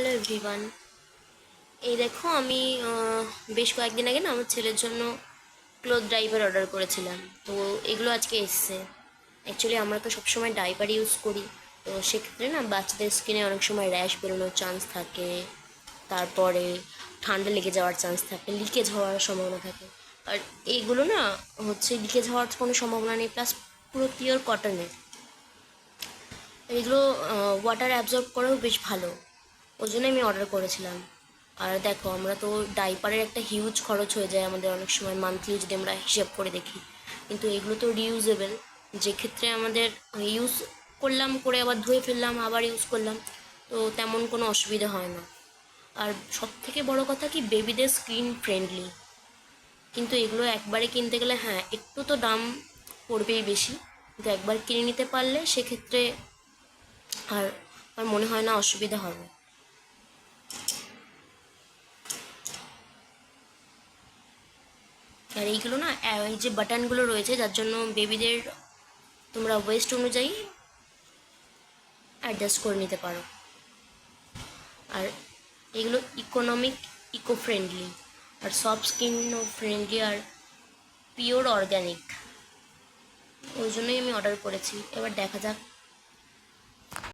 Hello everyone. এই দেখো আমি বেশ কয়েকদিন আগে না আমার ছেলের জন্য ক্লোথ ডাইপার অর্ডার করেছিলাম। তো এগুলো আজকে এসছে। অ্যাকচুয়ালি আমরা তো সবসময় ডাইপার ইউজ করি, তো সেক্ষেত্রে না বাচ্চাদের স্কিনে অনেক সময় র্যাশ বেরোনোর চান্স থাকে, তারপরে ঠান্ডা লেগে যাওয়ার চান্স থাকে, লিকেজ হওয়ার সম্ভাবনা থাকে। আর এইগুলো না হচ্ছে লিকেজ হওয়ার কোনো সম্ভাবনা নেই, প্লাস পুরো পিওর কটনের। এগুলো ওয়াটার অ্যাবজর্ব করেও বেশ ভালো, ওই জন্য আমি অর্ডার করেছিলাম। আর দেখো, আমরা তো ডাইপারের একটা হিউজ খরচ হয়ে যায় আমাদের অনেক সময় মান্থলি যদি আমরা হিসেব করে দেখি, কিন্তু এগুলো তো রিউজেবল, যে ক্ষেত্রে আমাদের ইউজ করলাম, করে আবার ধুয়ে ফেললাম, আবার ইউজ করলাম, তো তেমন কোনো অসুবিধা হয় না। আর সব থেকে বড় কথা কি, বেবিদের স্কিন ফ্রেন্ডলি। কিন্তু এগুলো একবারে কিনতে গেলে হ্যাঁ একটু তো দাম পড়বেই বেশি, কিন্তু একবার কিনে নিতে পারলে সেক্ষেত্রে আর আমার মনে হয় না অসুবিধা হবে। আর এইগুলো না এই যে বাটনগুলো রয়েছে, যার জন্য বেবিদের তোমরা ওয়েস্ট অনুযায়ী অ্যাডজাস্ট করে নিতে পারো। আর এগুলো ইকোনমিক, ইকো ফ্রেন্ডলি, আর সফট স্কিনও ফ্রেন্ডলি, আর পিওর অর্গ্যানিক। ওই জন্যই আমি অর্ডার করেছি, এবার দেখা যাক